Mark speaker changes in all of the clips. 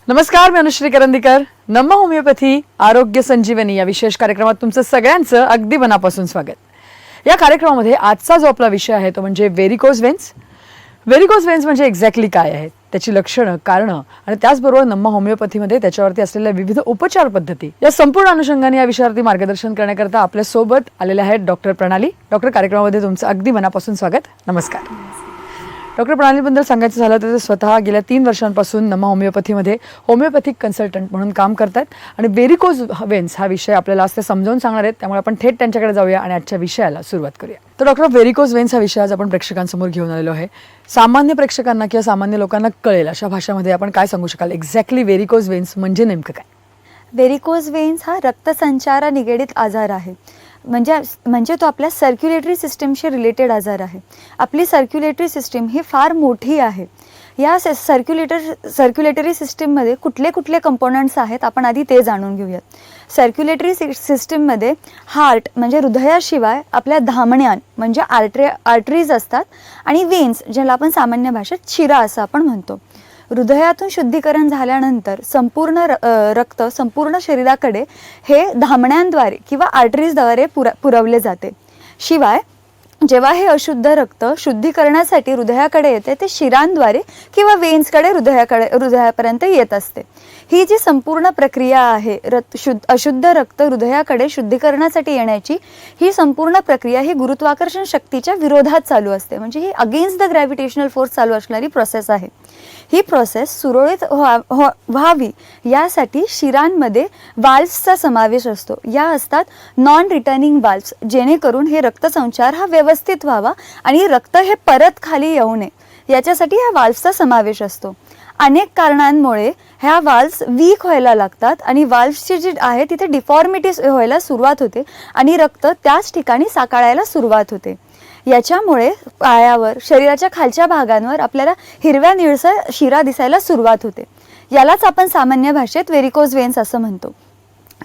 Speaker 1: नमस्कार, मी अनुश्री करंदीकर. नम्मा होमिओपॅथी आरोग्य संजीवनी या विशेष कार्यक्रमात तुमचं सगळ्यांचं अगदी मनापासून स्वागत. या कार्यक्रमामध्ये आजचा जो आपला विषय आहे तो म्हणजे व्हेरिकोज व्हेन्स. व्हेरिकोज व्हेन्स म्हणजे एक्झॅक्टली काय आहे, त्याची लक्षणं, कारणं आणि त्याचबरोबर नम्मा होमिओपॅथीमध्ये त्याच्यावरती असलेल्या विविध उपचार पद्धती या संपूर्ण अनुषंगाने या विषयावरती मार्गदर्शन करण्याकरता आपल्या सोबत आलेले आहेत डॉक्टर प्रणाली. डॉक्टर, कार्यक्रमामध्ये तुमचं अगदी मनापासून स्वागत. नमस्कार. डॉक्टर प्रणालीबद्दल सांगायचं झालं तर ते स्वतः गेल्या 3 वर्षांपासून नम्मा होमिओपॅथीमध्ये होमिओपॅथिक कन्सल्टंट म्हणून काम करतात आणि व्हेरिकोज व्हेन्स हा विषय आपल्याला आज ते समजावून सांगणार आहेत. त्यामुळे आपण थेट त्यांच्याकडे जाऊया आणि आजच्या विषयाला सुरुवात करूया. तर डॉक्टर, व्हेरिकोज व्हेन्स हा विषय आज आपण प्रेक्षकांसमोर घेऊन आलेलो आहे. सामान्य प्रेक्षकांना किंवा सामान्य लोकांना कळेल अशा भाषेमध्ये आपण काय सांगू शकाल, एक्झॅक्टली व्हेरिकोज व्हेन्स म्हणजे नेमकं काय?
Speaker 2: व्हेरिकोज व्हेन्स हा रक्तसंचारा निगडीत आजार आहे. म्हणजे तो आपल्या सर्क्युलेटरी सिस्टीमशी रिलेटेड आजार आहे. आपली सर्क्युलेटरी सिस्टीम ही फार मोठी आहे. या सर्क्युलेटरी सिस्टीममध्ये कुठले कुठले कंपोनंट्स आहेत आपण आधी ते जाणून घेऊयात. सर्क्युलेटरी सिस्टीममध्ये हार्ट म्हणजे हृदयाशिवाय आपल्या धमन्या म्हणजे आर्टरीज असतात आणि वेन्स ज्याला आपण सामान्य भाषेत शिरा असं आपण म्हणतो. हृदयातून शुद्धीकरण झाल्यानंतर संपूर्ण रक्त संपूर्ण शरीराकडे हे धमन्यांद्वारे किंवा आर्टरीजद्वारे पुरवले जाते. शिवाय जेव्हा हे अशुद्ध रक्त शुद्धीकरणासाठी हृदयाकडे येते ते शिरांद्वारे किंवा वेन्सकडे हृदयापर्यंत येत असते. ही जी संपूर्ण प्रक्रिया आहे अशुद्ध रक्त हृदयाकडे शुद्धीकरणासाठी येण्याची, ही संपूर्ण प्रक्रिया ही गुरुत्वाकर्षण शक्तीच्या विरोधात चालू असते. म्हणजे ही अगेन्स्ट द ग्रॅव्हिटेशनल फोर्स चालू असणारी प्रोसेस आहे. ही प्रोसेस सुरळीत व्हावी यासाठी शिरांमध्ये वाल्व्सचा समावेश असतो. या असतात नॉन रिटर्निंग वाल्व्स, जेणेकरून हे रक्तसंचार हा व्यवस्थित व्हावा आणि रक्त हे परत खाली येऊ नये याच्यासाठी ह्या वाल्व्सचा समावेश असतो. अनेक कारणांमुळे ह्या वाल्व्स वीक व्हायला लागतात आणि वाल्व्सची जी आहे तिथे डिफॉर्मिटी व्हायला सुरुवात होते आणि रक्त त्याच ठिकाणी साकाळायला सुरुवात होते. याच्यामुळे पायावर शरीराच्या खालच्या भागांवर आपल्याला हिरव्या निळसर शिरा दिसायला सुरुवात होते. यालाच आपण सामान्य भाषेत व्हेरिकोज व्हेन्स असं म्हणतो.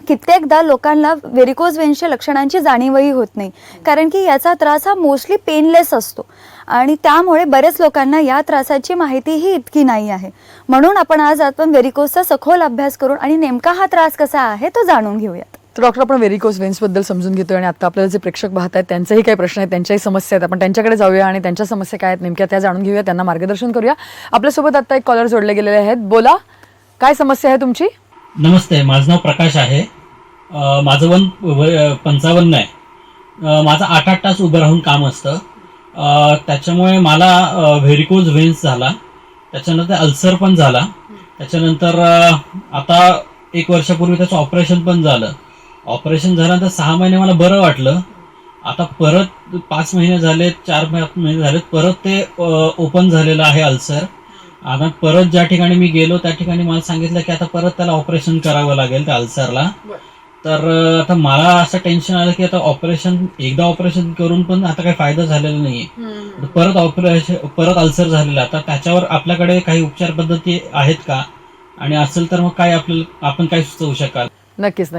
Speaker 2: कित्येकदा लोकांना व्हेरिकोज व्हेन्सच्या लक्षणांची जाणीवही होत नाही, कारण की याचा त्रास हा मोस्टली पेनलेस असतो आणि त्यामुळे बरेच लोकांना या त्रासाची माहितीही इतकी नाही आहे. म्हणून आपण व्हेरिकोजचा सखोल अभ्यास करून आणि नेमका हा त्रास कसा आहे तो जाणून घेऊयात.
Speaker 1: तर डॉक्टर, आपण व्हेरिकोज व्हेन्सबद्दल समजून घेतोय आणि आता आपल्याला जे प्रेक्षक पाहत आहेत त्यांचेही काही प्रश्न आहेत, त्यांच्याही समस्या आहेत. आपण त्यांच्याकडे जाऊया आणि त्यांच्या समस्या काय आहेत नेमक्या त्या जाणून घेऊया, त्यांना मार्गदर्शन करूया. आपल्यासोबत आता एक कॉलर जोडले गेलेले आहेत. बोला, काय समस्या आहे तुमची?
Speaker 3: नमस्ते, माझं नाव प्रकाश आहे. माझं वय 55 आहे. माझं 8-8 तास उभं राहून काम असतं. त्याच्यामुळे मला व्हेरिकोज व्हेन्स झाला, त्याच्यानंतर अल्सर पण झाला. त्याच्यानंतर आता 1 वर्षापूर्वी त्याचं ऑपरेशन पण झालं. ऑपरेशन झाल्यानंतर 6 महिने मला बरं वाटलं. आता परत 5 महिने झाले, 4-5 महिने झालेत, परत ते ओपन झालेलं आहे अल्सर. आता परत ज्या ठिकाणी मी गेलो त्या ठिकाणी मला सांगितलं की आता परत त्याला ऑपरेशन करावं लागेल त्या अल्सरला. तर आता मला असं टेन्शन आलं की आता एकदा ऑपरेशन करून पण आता काही फायदा झालेला नाहीये. परत अल्सर झालेला. आता त्याच्यावर आपल्याकडे काही उपचार पद्धती आहेत का, आणि असेल तर मग काय आपण काय सुचवू शकाल?
Speaker 1: नक्कीच.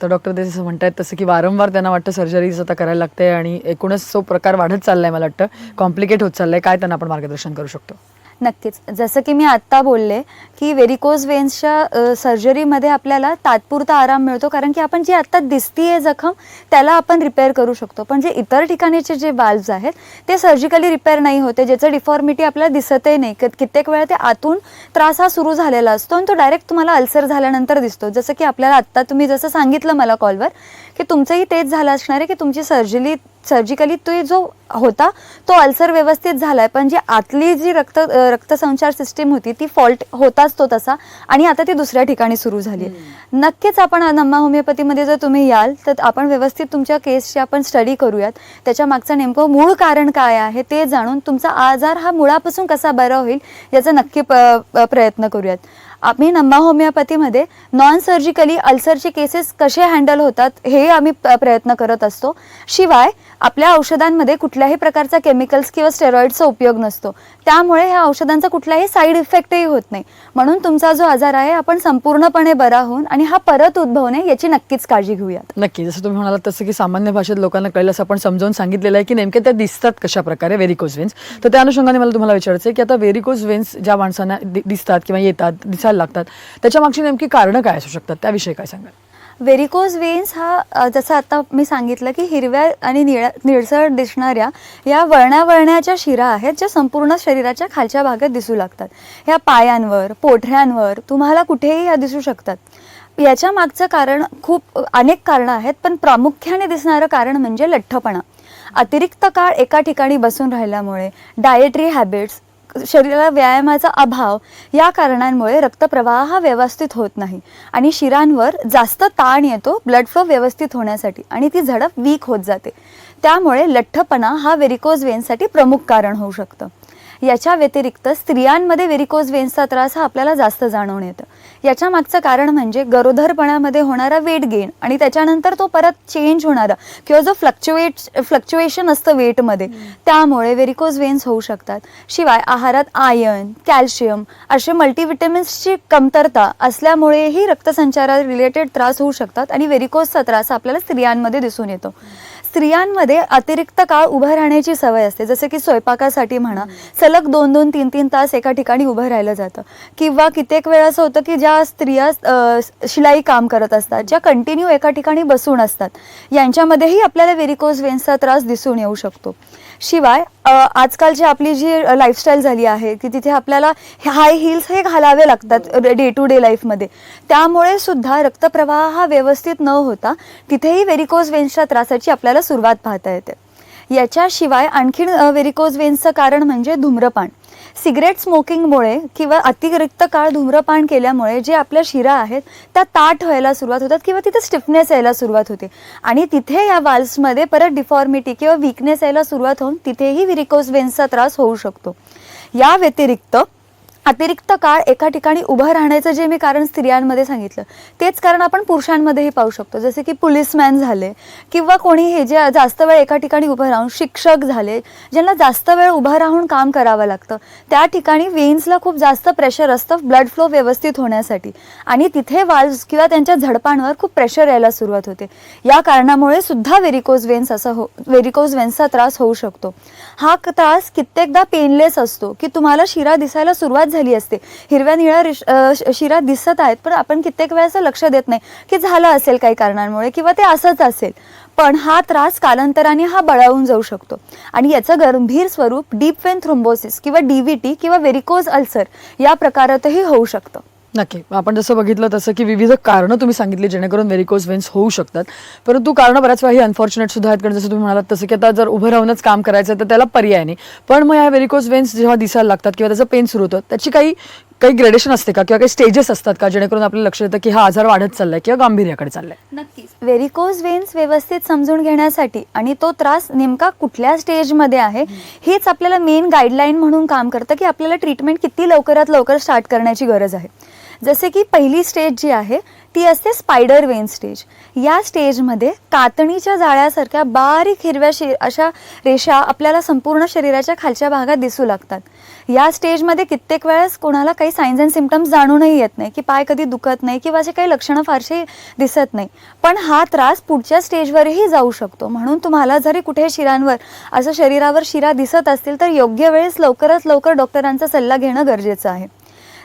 Speaker 1: तर डॉक्टर ते जसं म्हणतायत तसं की वारंवार त्यांना वाटतं सर्जरीज आता करायला लागते आणि एकूणच तो प्रकार वाढत चाललाय, मला वाटतं कॉम्प्लिकेट होत चाललाय. काय त्यांना आपण मार्गदर्शन करू शकतो?
Speaker 2: नक्कीच. जसं की मी आत्ता बोलले की व्हेरिकोज व्हेन्सच्या सर्जरीमध्ये आपल्याला तात्पुरता आराम मिळतो, कारण की आपण जी आत्ता दिसतीये जखम त्याला आपण रिपेअर करू शकतो. पण जे इतर ठिकाणीचे जे वाल्व्स आहेत ते सर्जिकली रिपेअर नाही होते, ज्याचं डिफॉर्मिटी आपल्याला दिसतही नाही. कित्येक वेळा ते आतून त्रास हा सुरू झालेला असतो आणि तो डायरेक्ट तुम्हाला अल्सर झाल्यानंतर दिसतो. जसं की आपल्याला आत्ता तुम्ही जसं सांगितलं मला कॉलवर की तुमचंही तेच झालं असणार आहे की तुमची सर्जिकली तो जो होता तो अल्सर व्यवस्थित झालाय, पण जी आतली जी रक्तसंचार सिस्टीम होती ती फॉल्ट होताच तो तसा, आणि आता ती दुसऱ्या ठिकाणी सुरू झाली आहे. नक्कीच आपण नम्मा होमिओपॅथीमध्ये जर तुम्ही याल तर आपण व्यवस्थित तुमच्या केसची आपण स्टडी करूयात. त्याच्या मागचं नेमकं मूळ कारण काय आहे ते जाणून तुमचा आजार हा मुळापासून कसा बरा होईल याचा नक्की प्रयत्न करूयात. आम्ही नम्मा होमिओपॅथीमध्ये नॉन सर्जिकली अल्सरचे केसेस कसे हँडल होतात हे आम्ही प्रयत्न करत असतो. शिवाय आपल्या औषधांमध्ये कुठले कुठल्याही प्रकारचा केमिकल्स किंवा स्टेरॉइडचा उपयोग नसतो, त्यामुळे ह्या औषधांचा कुठलाही साईड इफेक्टही होत नाही. म्हणून तुमचा जो आजार आहे आपण संपूर्णपणे बरा होऊन आणि हा परत उद्भवू नये याची नक्कीच काळजी घेऊयात.
Speaker 1: नक्की, जसं तुम्ही म्हणालात तसं की सामान्य भाषेत लोकांना कळलं असं आपण समजावून सांगितलेलं आहे की नेमके त्या दिसतात कशा प्रकारे व्हेरिकोज वेन्स. तर त्या अनुषंगाने मला तुम्हाला विचारायचं आहे की आता व्हेरिकोज वेन्स ज्या माणसांना दिसतात किंवा येतात, दिसायला लागतात, त्याच्या मागची नेमकी कारणं काय असू शकतात, त्याविषयी काय सांगाल?
Speaker 2: व्हेरिकोज वेन्स हा जसं आता मी सांगितलं की हिरव्या आणि निळसर दिसणाऱ्या या वळण्याच्या शिरा आहेत ज्या संपूर्ण शरीराच्या खालच्या भागात दिसू लागतात. ह्या पायांवर, पोठऱ्यांवर तुम्हाला कुठेही ह्या दिसू शकतात. याच्या मागचं कारण अनेक कारणं आहेत, पण प्रामुख्याने दिसणारं कारण म्हणजे लठ्ठपणा. अतिरिक्त काळ एका ठिकाणी बसून राहिल्यामुळे, डाएटरी हॅबिट्स, शरीराला व्यायामाचा अभाव या कारणांमुळे रक्तप्रवाह हा व्यवस्थित होत नाही आणि शिरांवर जास्त ताण येतो ब्लड फ्लो व्यवस्थित होण्यासाठी आणि ती झडप वीक होत जाते. त्यामुळे लठ्ठपणा हा व्हेरिकोज वेन्ससाठी प्रमुख कारण होऊ शकतं. याच्या व्यतिरिक्त स्त्रियांमध्ये व्हेरिकोज वेन्सचा त्रास हा आपल्याला जास्त जाणवून येतो. याच्या मागचं कारण म्हणजे गरोदरपणामध्ये होणारा वेट गेन आणि त्याच्यानंतर तो परत चेंज होणारा किंवा जो फ्लक्च्युएशन असतं वेटमध्ये, त्यामुळे व्हेरिकोज वेन्स होऊ शकतात. शिवाय आहारात आयर्न, कॅल्शियम असे मल्टीव्हिटॅमिन्सची कमतरता असल्यामुळेही रक्तसंचारा रिलेटेड त्रास होऊ शकतात आणि व्हेरिकोजचा त्रास आपल्याला स्त्रियांमध्ये दिसून येतो. स्त्रियांमध्ये अतिरिक्त काळ उभं राहण्याची सवय असते, जसं की स्वयंपाकासाठी म्हणा, सलग 2-2, 3-3 तास एका ठिकाणी उभं राहिलं जातं. किंवा कित्येक वेळा असं होतं की ज्या स्त्रिया शिलाई काम करत असतात, ज्या कंटिन्यू एका ठिकाणी बसून असतात, यांच्यामध्येही आपल्याला व्हेरिकोज वेन्सचा त्रास दिसून येऊ शकतो. शिवाय आजकालची आपली जी लाईफस्टाईल झाली आहे की तिथे आपल्याला हाय हिल्स हे घालावे लागतात डे टू डे लाईफमध्ये, त्यामुळे सुद्धा रक्तप्रवाह हा व्यवस्थित न होता तिथेही व्हेरिकोज वेन्सच्या त्रासाची आपल्याला सुरुवात पाहता येते. याच्याशिवाय आणखीन व्हेरिकोज वेन्सचं कारण म्हणजे धूम्रपान. सिगरेट स्मोकिंगमुळे किंवा अतिरिक्त काळ धूम्रपान केल्यामुळे जे आपल्या शिरा आहेत त्या ताठ व्हायला सुरुवात होतात किंवा तिथे स्टिफनेस यायला सुरुवात होते आणि तिथे या वाल्व्समध्ये परत डिफॉर्मिटी किंवा वीकनेस यायला सुरुवात होऊन तिथेही व्हेरिकोज वेन्सचा त्रास होऊ शकतो. या व्यतिरिक्त अतिरिक्त काळ एका ठिकाणी उभं राहण्याचं जे मी कारण स्त्रियांमध्ये सांगितलं, तेच कारण आपण पुरुषांमध्येही पाहू शकतो. जसे की पोलिसमॅन झाले किंवा कोणी हे जे जास्त वेळ एका ठिकाणी उभं राहून, शिक्षक झाले ज्यांना जास्त वेळ उभं राहून काम करावं लागतं, त्या ठिकाणी वेन्सला खूप जास्त प्रेशर असतं ब्लड फ्लो व्यवस्थित होण्यासाठी आणि तिथे वाल्व्स किंवा त्यांच्या झडपांवर खूप प्रेशर यायला सुरुवात होते. या कारणामुळे सुद्धा व्हेरिकोज वेन्सचा त्रास होऊ शकतो. हा त्रास कित्येकदा पेनलेस असतो की तुम्हाला शिरा दिसायला सुरुवात झाली असते, हिरव्या निळ्या शिरा दिसत आहेत, पण आपण कित्येक वेळेस लक्ष देत नाही की झालं असेल काही कारणांमुळे किंवा ते असंच असेल. पण हा त्रास कालांतराने हा बळावून जाऊ शकतो आणि याचं गंभीर स्वरूप डीप वेन थ्रोम्बोसिस किंवा डीव्हीटी किंवा व्हेरिकोज अल्सर या प्रकारातही होऊ शकतं.
Speaker 1: नक्की, आपण जसं बघितलं तसं की विविध कारणं तुम्ही सांगितली जेणेकरून व्हेरिकोज वेन्स होऊ शकतात, परंतु कारणं बऱ्याच वेळा ही अनफॉर्च्युनेट सुद्धा आहेत. कारण जसं तुम्ही म्हणालात तसं की आता जर उभं राहूनच काम करायचं तर त्याला पर्याय नाही, पण मग या व्हेरिकोज वेन्स जेव्हा दिसायला लागतात किंवा त्याचं पेन सुरू होतं, त्याची काही ग्रेडेशन असते का किंवा काही स्टेजेस असतात का जेणेकरून आपल्याला लक्ष येतं की हा आजार वाढत चाललाय किंवा गांभीर्याकडे चाललाय?
Speaker 2: नक्कीच. व्हेरिकोज वेन्स व्यवस्थित समजून घेण्यासाठी आणि तो त्रास नेमका कुठल्या स्टेजमध्ये आहे हेच आपल्याला मेन गाईडलाईन म्हणून काम करतं की आपल्याला ट्रीटमेंट किती लवकरात लवकर स्टार्ट करण्याची गरज आहे. जसे की पहिली स्टेज जी आहे ती असते स्पायडर वेन स्टेज. या स्टेजमध्ये कातणीच्या जाळ्यासारख्या बारीक हिरव्या अशा रेषा आपल्याला संपूर्ण शरीराच्या खालच्या भागात दिसू लागतात. या स्टेजमध्ये कित्येक वेळेस कोणाला काही सायन्स अँड सिम्पटम्स जाणूनही येत नाही की पाय कधी दुखत नाही किंवा असे काही लक्षणं फारशी दिसत नाही, पण हा त्रास पुढच्या स्टेजवरही जाऊ शकतो. म्हणून तुम्हाला जरी कुठे शिरांवर असं शरीरावर शिरा दिसत असतील तर योग्य वेळेस लवकरात लवकर डॉक्टरांचा सल्ला घेणं गरजेचं आहे.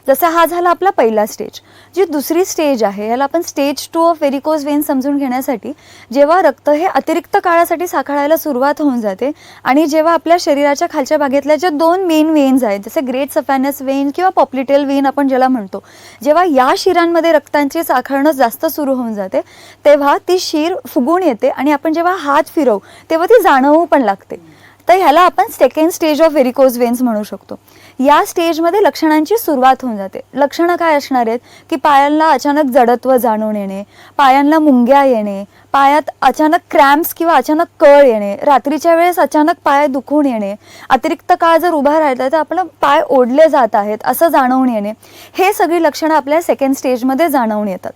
Speaker 2: जसा हा झाला आपला पहिला स्टेज. जी दुसरी स्टेज आहे याला आपण स्टेज 2 ऑफ व्हेरिकोज वेन समजून घेण्यासाठी, जेव्हा रक्त हे अतिरिक्त काळासाठी साखळायला सुरुवात होऊन जाते आणि जेव्हा आपल्या शरीराच्या खालच्या भागातल्या ज्या 2 मेन वेन्स आहेत जसे ग्रेट सफॅनस वेन किंवा पॉप्लिटेल वेन आपण ज्याला म्हणतो, जेव्हा या शिरांमध्ये रक्तांची साखळणं जास्त सुरू होऊन जाते तेव्हा ती शीर फुगून येते आणि आपण जेव्हा हात फिरवू तेव्हा ती जाणवू पण लागते. तर ह्याला आपण second stage of varicose veins म्हणू शकतो. या स्टेजमध्ये लक्षणांची सुरुवात होऊन जाते. लक्षणं काय असणार आहेत की पायांना अचानक जडत्व जाणून येणे, पायांना मुंग्या येणे, पायात अचानक क्रॅम्प्स किंवा अचानक कळ येणे, रात्रीच्या वेळेस अचानक पाय दुखून येणे, अतिरिक्त काळ जर उभा राहिला तर आपलं पाय ओढले जात आहेत असं जाणवून येणे, हे सगळी लक्षणं आपल्या सेकंड स्टेजमध्ये जाणवून येतात.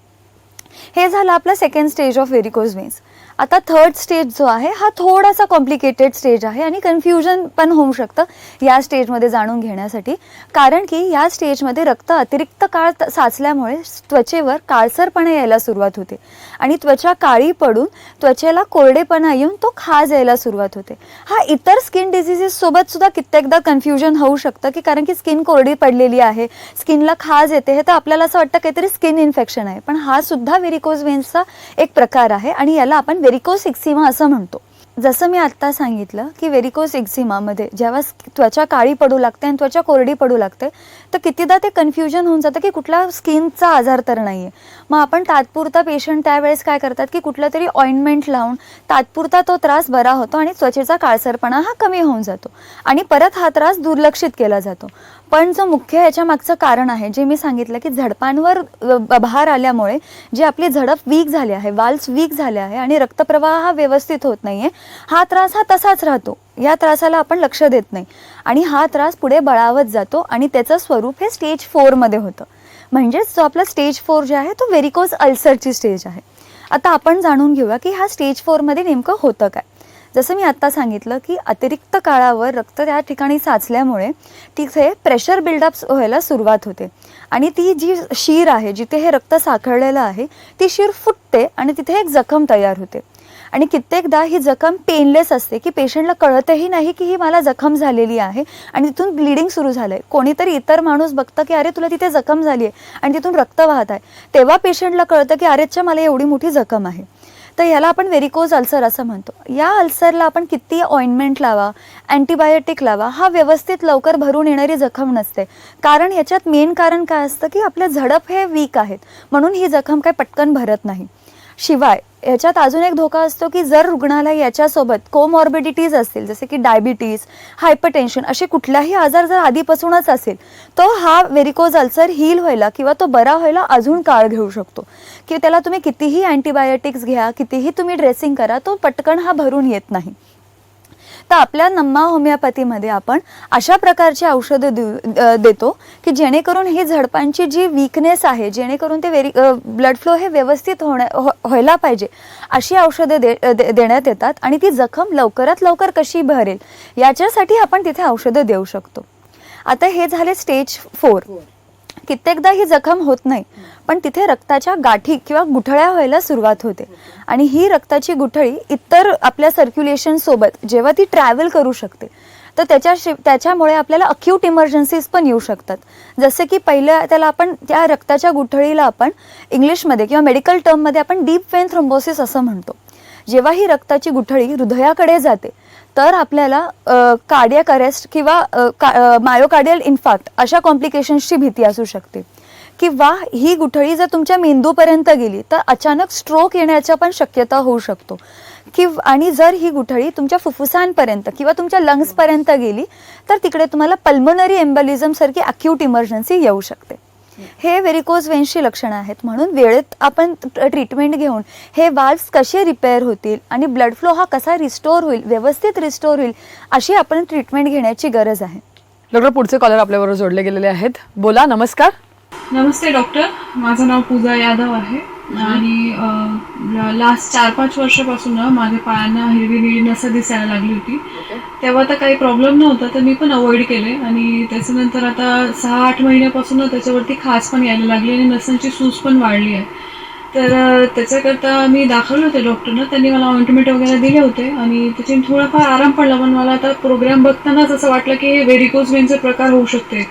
Speaker 2: हे झालं आपलं second stage of varicose veins. आता थर्ड स्टेज जो आहे हा थोडासा कॉम्प्लिकेटेड स्टेज आहे आणि कन्फ्युजन पण होऊ शकतं या स्टेजमध्ये जाणून घेण्यासाठी, कारण की या स्टेजमध्ये रक्त अतिरिक्त काळ साचल्यामुळे त्वचेवर काळसरपणा यायला सुरुवात होते आणि त्वचा काळी पडून त्वचेला कोरडेपणा येऊन तो खाज यायला सुरुवात होते. हा इतर स्किन डिझिजेस सोबत सुद्धा कित्येकदा कन्फ्युजन होऊ शकतं की कारण की स्किन कोरडी पडलेली आहे, स्किनला खाज येते, हे तर आपल्याला असं वाटतं काहीतरी स्किन इन्फेक्शन आहे, पण हा सुद्धा व्हेरिकोज वेन्सचा एक प्रकार आहे आणि याला आपण व्हेरिकोज एक्झिमा असं म्हणतो. जसं मी आत्ता सांगितलं की व्हेरिकोज एक्झिमामध्ये जेव्हा त्वचा काळी पडू लागते आणि त्वचा कोरडी पडू लागते तर कितीदा ते कन्फ्युजन होऊन जातं की कुठला स्किनचा आजार तर नाही आहे. मग आपण तात्पुरता पेशंट त्यावेळेस काय करतात की कुठलं तरी ऑइंटमेंट लावून तात्पुरता तो त्रास बरा होतो आणि त्वचेचा काळसरपणा हा कमी होऊन जातो आणि परत हा त्रास दुर्लक्षित केला जातो. पण जो मुख्य याच्या मागचं कारण आहे जे मी सांगितलं की झडपांवर भार आल्यामुळे जी आपली झडप वीक झाली आहे, वाल्व्स वीक झाले आहे आणि रक्तप्रवाह हा व्यवस्थित होत नाही आहे, हा त्रास हा तसाच राहतो. या त्रासाला आपण लक्ष देत नाही आणि हा त्रास पुढे बळावत जातो आणि त्याचं स्वरूप हे स्टेज 4 मध्ये होतं. म्हणजेच जो आपला स्टेज 4 जे आहे तो व्हेरिकोज अल्सरची स्टेज आहे. आता आपण जाणून घेऊया की हा स्टेज 4 मध्ये नेमकं होतं काय. जसं मी आत्ता सांगितलं की अतिरिक्त काळावर रक्त त्या ठिकाणी साचल्यामुळे तिथे प्रेशर बिल्डअप व्हायला सुरुवात होते आणि ती जी शीर आहे जिथे हे रक्त साखळलेलं आहे ती शीर फुटते आणि तिथे एक जखम तयार होते आणि कित्येकदा ही जखम पेनलेस असते की पेशंटला कळतही नाही की ही मला जखम झालेली आहे आणि तिथून ब्लिडिंग सुरू झालं आहे. कोणीतरी इतर माणूस बघतं की अरे तुला तिथे जखम झाली आहे आणि तिथून रक्त वाहत आहे, तेव्हा पेशंटला कळतं की अरेच्या मला एवढी मोठी जखम आहे. तर याला आपण व्हेरिकोज अल्सर असं म्हणतो. या अल्सरला आपण किती ऑइंटमेंट लावा, अँटीबायोटिक लावा, हा व्यवस्थित लवकर भरून येणारी जखम नसते. कारण याच्यात मेन कारण काय असतं की आपल्या झडप हे वीक आहेत म्हणून ही जखम काय पटकन भरत नाही. शिवाय याच्यात अजून एक धोका असतो की जर रुग्णाला याच्यासोबत कोमॉर्बिडिटीज असतील जसे की डायबिटीज, हायपरटेन्शन असे कुठलाही आजार जर आधीपासूनच असेल तो हा व्हेरिकोज अल्सर हील व्हायला किंवा तो बरा व्हायला अजून काळ घेऊ शकतो की त्याला तुम्ही कितीही अँटीबायोटिक्स घ्या, कितीही तुम्ही ड्रेसिंग करा, तो पटकन हा भरून येत नाही. तर आपल्या नम्मा होमिओपॅथीमध्ये आपण अशा प्रकारची औषधं देतो की जेणेकरून ही झडपांची जी वीकनेस आहे, जेणेकरून ते ब्लड फ्लो हे व्यवस्थित व्हायला पाहिजे अशी औषधं देण्यात येतात आणि ती जखम लवकरात लवकर कशी भरेल याच्यासाठी आपण तिथे औषधं देऊ शकतो. आता हे झाले स्टेज 4. कित्येकदा ही जखम होत नाही पण तिथे रक्ताच्या गाठी किंवा गुठळ्या व्हायला सुरुवात होते आणि ही रक्ताची गुठळी इतर आपल्या सर्क्युलेशन सोबत जेव्हा ती ट्रॅव्हल करू शकते तर त्याच्यामुळे आपल्याला अक्यूट इमर्जन्सीज पण येऊ शकतात. जसे की पहिल्या त्याला आपण त्या रक्ताच्या गुठळीला आपण इंग्लिशमध्ये किंवा मेडिकल टर्ममध्ये आपण डीप वेन थ्रोम्बोसिस असं म्हणतो. जेव्हा ही रक्ताची गुठळी हृदयाकडे जाते तर आपल्याला कार्डियक अरेस्ट किंवा मायोकार्डियल इन्फार्क्ट अशा कॉम्प्लिकेशन्सची भीती असू शकते किंवा ही गुठळी जर तुमच्या मेंदूपर्यंत गेली तर अचानक स्ट्रोक येण्याच्या पण शक्यता होऊ शकतो आणि जर ही गुठळी तुमच्या फुफ्फुसांपर्यंत किंवा तुमच्या लंग्सपर्यंत गेली तर तिकडे तुम्हाला पल्मोनरी एम्बोलिझम सारखी अक्यूट इमर्जन्सी येऊ शकते. हे व्हेरिकोज वेन्सची लक्षणं आहेत. म्हणून वेळेत आपण ट्रीटमेंट घेऊन हे वाल्व्स कसे रिपेअर होतील आणि ब्लड फ्लो हा कसा रिस्टोर होईल, व्यवस्थित रिस्टोर होईल अशी आपण ट्रीटमेंट घेण्याची गरज आहे.
Speaker 1: डॉक्टर पुढचे कॉलर आपल्याबरोबर जोडले गेलेले आहेत. बोला. नमस्कार.
Speaker 4: नमस्ते डॉक्टर, माझं नाव पूजा यादव आहे आणि लास्ट 4-5 वर्षापासून माझ्या पायांना हिरवी निळी नसं दिसायला लागली होती. तेव्हा तर काही प्रॉब्लेम नव्हता तर मी पण अवॉइड केले आणि त्याच्यानंतर आता 6-8 महिन्यापासून त्याच्यावरती खास पण यायला लागली आणि नसांची सूज पण वाढली आहे. तर त्याच्याकरता मी दाखवले होते डॉक्टरना, त्यांनी मला ऑइंटमेंट वगैरे दिले होते आणि त्याच्याने थोडाफार आराम पडला. पण मला आता प्रोग्राम बघतानाच असं वाटलं की हे व्हेरिकोज वेनचे प्रकार होऊ शकते.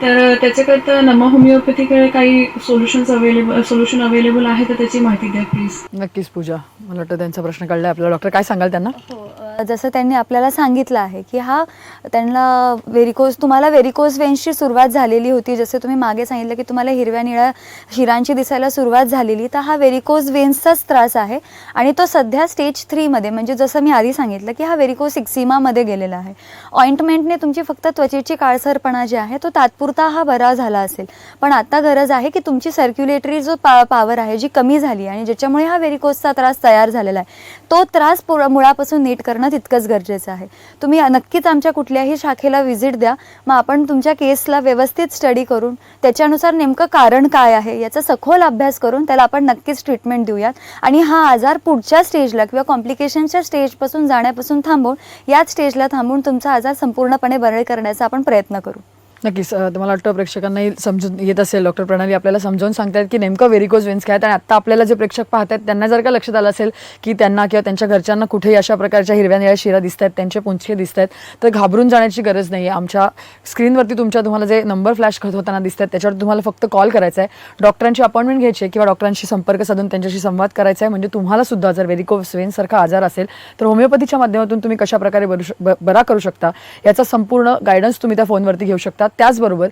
Speaker 4: तर त्याच्याकरता नम्मा होमिओपॅथीकडे काही सोल्युशन अवेलेबल आहे तर त्याची माहिती द्या प्लीज.
Speaker 1: नक्कीच पूजा, मला वाटतं त्यांचा प्रश्न कळलाय आपल्याला. डॉक्टर काय सांगाल त्यांना?
Speaker 2: जसं त्यांनी आपल्याला सांगितलं आहे की हा त्यांना तुम्हाला व्हेरिकोज वेन्सची सुरुवात झालेली होती. जसे तुम्ही मागे सांगितलं की तुम्हाला हिरव्या निळ्या शिरांची दिसायला सुरुवात झालेली, तर हा व्हेरिकोज वेन्सचाच त्रास आहे आणि तो सध्या स्टेज 3 मध्ये म्हणजे जसं मी आधी सांगितलं की हा व्हेरिकोज एक्झिमामध्ये गेलेला आहे. ऑइंटमेंटने तुमची फक्त त्वचेची काळसरपणा जे आहे तो तात्पुरता हा बरा झाला असेल, पण आता गरज आहे की तुमची सर्क्युलेटरी जो पॉवर आहे जी कमी झाली आणि ज्याच्यामुळे हा व्हेरिकोजचा त्रास तयार झालेला आहे तो त्रास मुळापासून नीट करणं असणं तितकंच गरजेचं आहे. तुम्ही नक्कीच आमच्या कुठल्याही शाखेला व्हिजिट द्या. मग आपण तुमच्या केसला व्यवस्थित स्टडी करून त्याच्यानुसार नेमकं कारण काय आहे याचा सखोल अभ्यास करून त्याला आपण नक्कीच ट्रीटमेंट देऊयात आणि हा आजार पुढच्या स्टेजला किंवा कॉम्प्लिकेशनच्या स्टेजपासून जाण्यापासून थांबवून याच स्टेजला थांबवून तुमचा आजार संपूर्णपणे बरे करण्याचा आपण प्रयत्न करू.
Speaker 1: नक्कीच मला वाटतं प्रेक्षकांनाही समजून येत असेल. डॉक्टर प्रणाली आपल्याला समजावून सांगतायत की नेमकं व्हेरिकोज वेन्स काय आहेत आणि आत्ता आपल्याला जे प्रेक्षक पाहत आहेत त्यांना जर का लक्षात आलं असेल की त्यांना किंवा त्यांच्या घरच्यांना कुठेही अशा प्रकारच्या हिरव्या निळ्या शिरा दिसत आहेत, त्यांचे पुंजके दिसत आहेत, तर घाबरून जाण्याची गरज नाही आहे. आमच्या स्क्रीनवरती तुम्हाला जे नंबर फ्लॅश होताना दिसत आहेत त्याच्यावर तुम्हाला फक्त कॉल करायचा आहे, डॉक्टरांची अपॉइंटमेंट घ्यायची आहे किंवा डॉक्टरांशी संपर्क साधून त्यांच्याशी संवाद करायचा आहे. म्हणजे तुम्हाला सुद्धा जर व्हेरिकोज वेन्ससारखा आजार असेल तर होमिओपॅथीच्या माध्यमातून तुम्ही कशा प्रकारे बरा करू शकता याचा संपूर्ण गायडन्स तुम्ही त्या फोनवरती घेऊ शकता. त्याचबरोबर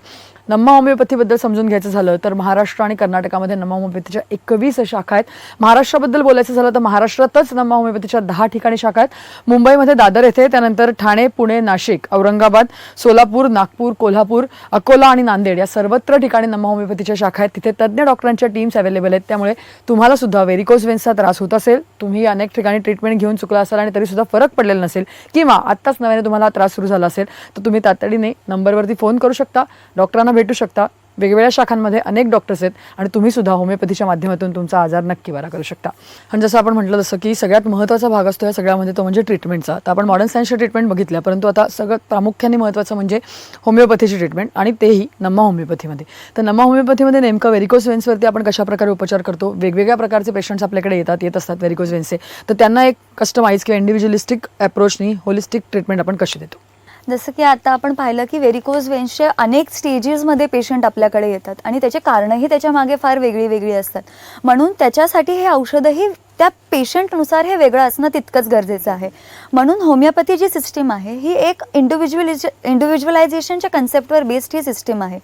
Speaker 1: नम्मा होमिओपॅथीबद्दल समजून घ्यायचं झालं तर महाराष्ट्र आणि कर्नाटकामध्ये नम्मा होमिओपॅथीच्या 21 शाखा आहेत. महाराष्ट्राबद्दल बोलायचं झालं तर महाराष्ट्रातच नम्मा होमिओपॅथीच्या 10 ठिकाणी शाखा आहेत. मुंबईमध्ये दादर येथे, त्यानंतर ठाणे, पुणे, नाशिक, औरंगाबाद, सोलापूर, नागपूर, कोल्हापूर, अकोला आणि नांदेड या सर्वत्र ठिकाणी नम्मा होमिओपॅथीच्या शाखा आहेत. तिथे तज्ज्ञ डॉक्टरांच्या टीम्स अवेलेबल आहेत. त्यामुळे तुम्हाला सुद्धा व्हेरिकोज वेन्सचा त्रास होत असेल, तुम्ही अनेक ठिकाणी ट्रीटमेंट घेऊन चुकला असाल आणि तरी सुद्धा फरक पडलेला नसेल किंवा आत्ताच नव्याने तुम्हाला त्रास सुरू झाला असेल तर तुम्ही तातडीने नंबरवरती फोन करू शकता, डॉक्टरांना भेटू शकता. वेगवेगळ्या शाखांमध्ये अनेक डॉक्टर्स आहेत आणि तुम्ही सुद्धा होमिओपॅथीच्या माध्यमातून तुमचा आजार नक्की बरा करू शकता. आणि जसं आपण म्हटलं तसं की सगळ्यात महत्त्वाचा भाग असतो या सगळ्यामध्ये तो म्हणजे ट्रीटमेंटचा. तर आपण मॉडर्न सायन्सच्या ट्रीटमेंट बघितल्या, परंतु आता सगळ्यात प्रामुख्याने महत्त्वाचं म्हणजे होमिओपॅथीची ट्रीटमेंट आणि तेही नम्मा होमिओपॅथीमध्ये. तर नम्मा होमिओपॅथीमध्ये नेमकं व्हेरिकोज वेन्सवरती आपण कशाप्रकारे उपचार करतो. वेगवेगळ्या प्रकारचे पेशंट्स आपल्याकडे येत असतात व्हेरिकोज वेन्सचे, तर त्यांना एक कस्टमाइज किंवा इंडिव्हिज्युअलिस्टिक अप्रोचनी होलिस्टिक ट्रीटमेंट आपण कशी देतो.
Speaker 2: जसं की आता आपण पाहिलं की व्हेरिकोज वेन्सचे अनेक स्टेजेसमध्ये पेशंट आपल्याकडे येतात आणि त्याचे कारणंही त्याच्या मागे फार वेगळी असतात. म्हणून त्याच्यासाठी हे औषधही त्या पेशंटनुसार हे वेगळं असणं तितकंच गरजेचं आहे. म्हणून होमिओपॅथी जी सिस्टीम आहे ही एक इंडिव्हिज्युअलायझेशनच्या कन्सेप्टवर बेस्ड ही सिस्टीम आहे.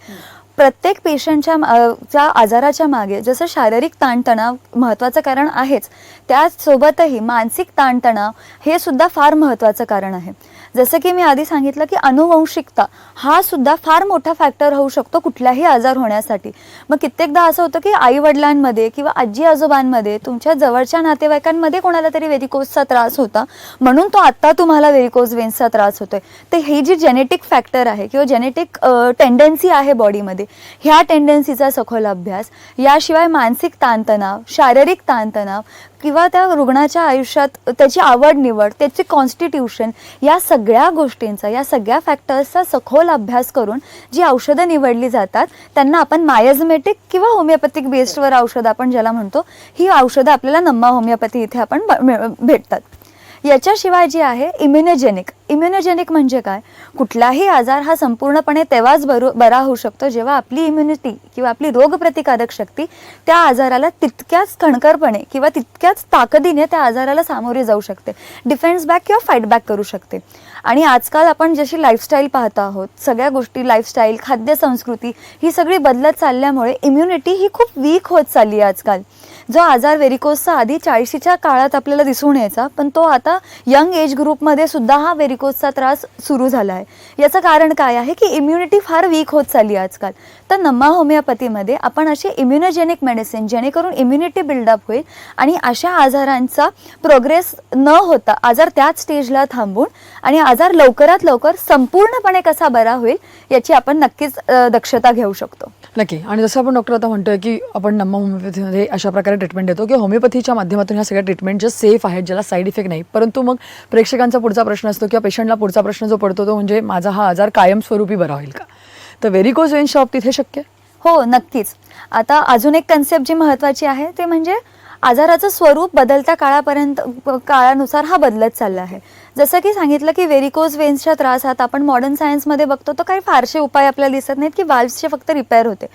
Speaker 2: प्रत्येक पेशंटच्या आजाराच्या मागे जसं शारीरिक ताणतणाव महत्त्वाचं कारण आहेच, त्याचसोबतही मानसिक ताणतणाव हे सुद्धा फार महत्त्वाचं कारण आहे. जसं की मी आधी सांगितलं की अनुवंशिकता हा सुद्धा फार मोठा फॅक्टर होऊ शकतो कुठलाही आजार होण्यासाठी. मग कित्येकदा असं होतं की आईवडिलांमध्ये किंवा आजी आजोबांमध्ये तुमच्या जवळच्या नातेवाईकांमध्ये कोणाला तरी व्हेरिकोजचा त्रास होता म्हणून तो आत्ता तुम्हाला व्हेरिकोज वेन्सचा त्रास होतोय. तर ही जी जेनेटिक फॅक्टर आहे किंवा जेनेटिक टेंडन्सी आहे बॉडीमध्ये, ह्या टेंडन्सीचा सखोल अभ्यास, याशिवाय मानसिक ताणतणाव, शारीरिक ताणतणाव किंवा त्या रुग्णाच्या आयुष्यात त्याची आवड निवड, त्याची कॉन्स्टिट्यूशन, या सगळ्या गोष्टींचा, या सगळ्या फॅक्टर्सचा सखोल अभ्यास करून जी औषधं निवडली जातात त्यांना आपण मायझमेटिक किंवा होमिओपॅथिक बेस्डवर औषधं आपण ज्याला म्हणतो, ही औषधं आपल्याला नम्मा होमिओपॅथी इथे आपण भेटतात. याच्याशिवाय जी आहे इम्युनोजेनिक म्हणजे काय, कुठलाही आजार हा संपूर्णपणे तेव्हाच बरा होऊ शकतो जेव्हा आपली इम्युनिटी किंवा आपली रोगप्रतिकारक शक्ती त्या आजाराला तितक्याच खणखरपणे किंवा तितक्याच ताकदीने त्या आजाराला सामोरे जाऊ शकते, डिफेन्स बॅक किंवा फाईट बॅक करू शकते. आणि आजकाल आपण जशी लाईफस्टाईल पाहत आहोत, सगळ्या गोष्टी लाईफस्टाईल, खाद्य संस्कृती ही सगळी बदलत चालल्यामुळे इम्युनिटी ही खूप वीक होत चालली आहे आजकाल. जो आजार व्हेरिकोजचा आधी 40च्या काळात आपल्याला दिसून यायचा, पण तो आता यंग एज ग्रुपमध्ये सुद्धा हा व्हेरिकोजचा त्रास सुरू झाला आहे. याचं कारण काय आहे की इम्युनिटी फार वीक होत चालली आहे आजकाल. तर नम्मा होमिओपॅथीमध्ये आपण असे इम्युनोजेनिक मेडिसिन जेणेकरून इम्युनिटी बिल्डअप होईल आणि अशा आजारांचा प्रोग्रेस न होता आजार त्याच स्टेजला थांबून आणि आजार लवकरात लवकर संपूर्णपणे कसा बरा होईल याची आपण नक्कीच दक्षता घेऊ शकतो.
Speaker 1: नक्की. आणि जसं आपण डॉक्टर आता म्हणतोय की आपण नम्मा होमिओपॅथीमध्ये अशा प्रकारे ट्रीटमेंट देतो की होमिओपॅथीच्या माध्यमातून ह्या सगळ्या ट्रीटमेंट ज्या सेफ आहेत, ज्याला साईड इफेक्ट नाही. परंतु मग प्रेक्षकांचा पुढचा प्रश्न असतो किंवा पेशंटला पुढचा प्रश्न जो पडतो तो म्हणजे माझा हा आजार कायमस्वरूपी बरा होईल का. तर व्हेरिकोज वेन्सच्या बाबतीत हे शक्य?
Speaker 2: हो, नक्कीच. आता अजून एक कन्सेप्ट जी महत्त्वाची आहे ते म्हणजे आजाराचं स्वरूप बदलत्या काळानुसार हा बदलत चालला आहे. जसं की सांगितलं की व्हेरिकोज वेन्सच्या त्रासात आपण मॉडर्न सायन्समध्ये बघतो तर काही फारसे उपाय आपल्याला दिसत नाहीत की वाल्व्सचे फक्त रिपेअर होते.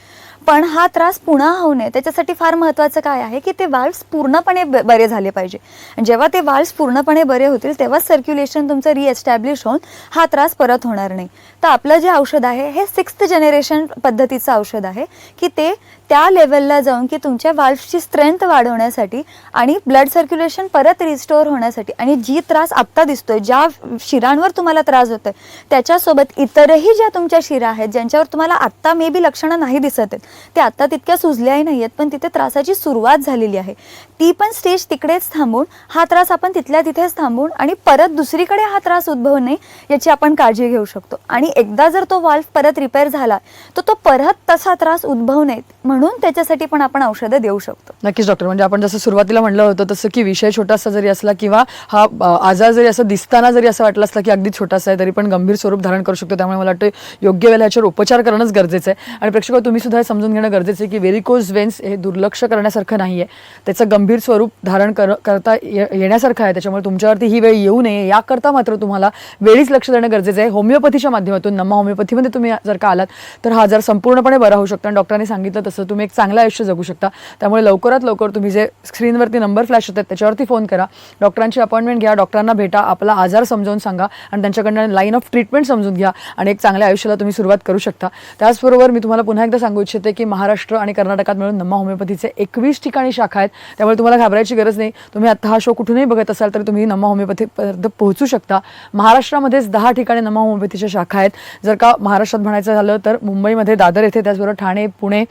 Speaker 2: पण हा त्रास पुन्हा होऊ नये त्याच्यासाठी फार महत्त्वाचं काय आहे की ते वाल्व्स पूर्णपणे बरे झाले पाहिजे. जेव्हा ते वाल्व्स पूर्णपणे बरे होतील तेव्हाच सर्क्युलेशन तुमचं रिएस्टॅब्लिश होऊन हा त्रास परत होणार नाही. तर आपलं जे औषध आहे हे 6th जनरेशन पद्धतीचं औषध आहे की ते त्या लेवलला जाऊन की तुमच्या वाल्व्सची स्ट्रेंथ वाढवण्यासाठी आणि ब्लड सर्क्युलेशन परत रिस्टोअर होण्यासाठी आणि जी त्रास आत्ता दिसतो असतोय, ज्या शिरांवर तुम्हाला त्रास होतोय त्याच्यासोबत इतरही ज्या तुमच्या शिरा आहेत ज्यांच्यावर तुम्हाला आत्ता मे बी लक्षणं नाही दिसत आहेत, ते आत्ता तितक्या सुजल्याही नाही आहेत, पण तिथे त्रासाची सुरुवात झालेली आहे, ती पण स्टेज तिकडेच थांबून हा त्रास आपण तिथल्या तिथेच थांबून आणि परत दुसरीकडे हा त्रास उद्भवू नये याची आपण काळजी घेऊ शकतो. आणि एकदा जर तो वाल्व परत रिपेअर झाला तर तो परत तसा त्रास उद्भवू नये म्हणून त्याच्यासाठी पण आपण औषधं देऊ शकतो.
Speaker 1: नक्कीच डॉक्टर, म्हणजे आपण जसं सुरुवातीला म्हणलं होतं तसं की विषय छोटासा जरी असला किंवा हा आजार जरी असं दिसताना जरी असं वाटलं असला की अगदी छोटासा आहे तरी पण गंभीर स्वरूप धारण करू शकतो. त्यामुळे मला वाटतं योग्य वेळेला याच्यावर उपचार करणंच गरजेचं आहे. आणि प्रेक्षक तुम्ही सुद्धा हे समजून घेणं गरजेचं आहे की व्हेरिकोज वेन्स हे दुर्लक्ष करण्यासारखं नाही आहे, त्याचं गंभीर स्वरूप धारण करता येण्यासारखं आहे. त्याच्यामुळे तुमच्यावरती ही वेळ येऊ नये याकरता मात्र तुम्हाला वेळीच लक्ष देणं गरजेचं आहे. होमिओपॅथीच्या माध्यमातून नमा होमिओपॅथीमध्ये तुम्ही जर का आलात तर हा आजार संपूर्णपणे बरा होऊ शकतो आणि डॉक्टरांनी सांगितलं तसं तुम्ही एक चांगलं आयुष्य जगू शकता. त्यामुळे लवकरात लवकर तुम्ही जे स्क्रीनवरती नंबर फ्लॅश होतात त्याच्यावरती फोन करा, डॉक्टरांची अपॉइंटमेंट घ्या, डॉक्टरांना भेटा, आपला आजार समजावून सांगा आणि त्यांच्याकडनं लाईन ऑफ ट्रीटमेंट समजून घ्या आणि एक चांगल्या आयुष्याला तुम्ही सुरुवात करू शकता. त्याचबरोबर मी तुम्हाला पुन्हा एकदा सांगू इच्छिते की महाराष्ट्र आणि कर्नाटकात मिळून नमा होमिओपॅथीचे 21 ठिकाणी शाखा आहेत. त्यामुळे तुम्हाला घाबरायची गरज नाही. तुम्ही आता हा शो कुठूनही बघत असाल तर तुम्ही नमा होमिओपॅथीपर्यंत पोहोचू शकता. महाराष्ट्रामध्येच 10 ठिकाणी नमा होमिओपॅथीच्या शाखा आहेत. जर का महाराष्ट्रात म्हणायचं झालं तर मुंबईमध्ये दादर येथे, त्याचबरोबर ठाणे, पुणे,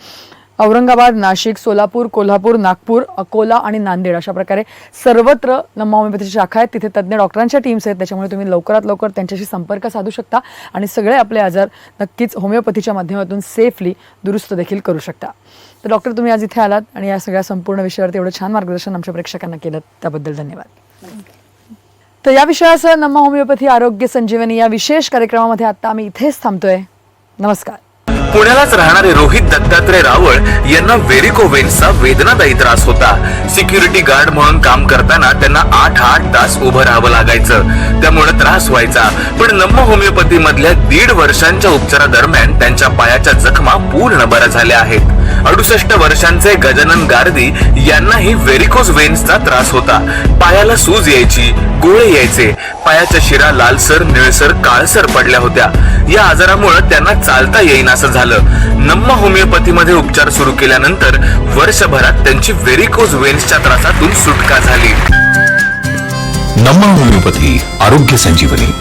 Speaker 1: औरंगाबाद, नाशिक, सोलापूर, कोल्हापूर, नागपूर, अकोला आणि नांदेड अशा प्रकारे सर्वत्र नमा होमिओपॅथीच्या शाखा आहेत. तिथे तज्ज्ञ डॉक्टरांच्या टीम्स आहेत. त्याच्यामुळे तुम्ही लवकरात लवकर त्यांच्याशी संपर्क साधू शकता आणि सगळे आपले आजार नक्कीच होमिओपॅथीच्या माध्यमातून सेफली दुरुस्त देखील करू शकता. तर डॉक्टर तुम्ही आज इथे आलात आणि या सगळ्या संपूर्ण विषयावरती एवढं छान मार्गदर्शन आमच्या प्रेक्षकांना केलं त्याबद्दल धन्यवाद. तर या विषयासह नमा होमिओपॅथी आरोग्य संजीवनी या विशेष कार्यक्रमामध्ये आता आम्ही इथेच थांबतोय. नमस्कार.
Speaker 5: पुण्यालाच राहणारे रोहित दत्तात्रय रावळ यांना व्हेरिकोवेन्सचा वेदनादायी त्रास होता. सिक्युरिटी गार्ड म्हणून काम करताना त्यांना 8 तास उभं राहावं लागायचं, त्यामुळे त्रास व्हायचा. पण नमा होमिओपॅथी मधल्या 1.5 वर्षांच्या उपचारादरम्यान त्यांच्या पायाच्या जखमा पूर्ण बऱ्या झाल्या आहेत. 68 वर्षांचे गजानन गारदी यांनाही व्हेरिकोज वेन्सचा त्रास होता. पायाला सूज यायची, गोळे यायचे, पायाच्या शिरा लालसर, निळसर, काळसर पडल्या होत्या. या आजारामुळे त्यांना चालता येईनासं झालं. नमा होमिओपॅथीमध्ये उपचार सुरू केल्यानंतर वर्षभरात त्यांची व्हेरिकोज वेन्सच्या त्रासातून सुटका झाली.
Speaker 6: नमा होमिओपॅथी आरोग्य संजीवनी.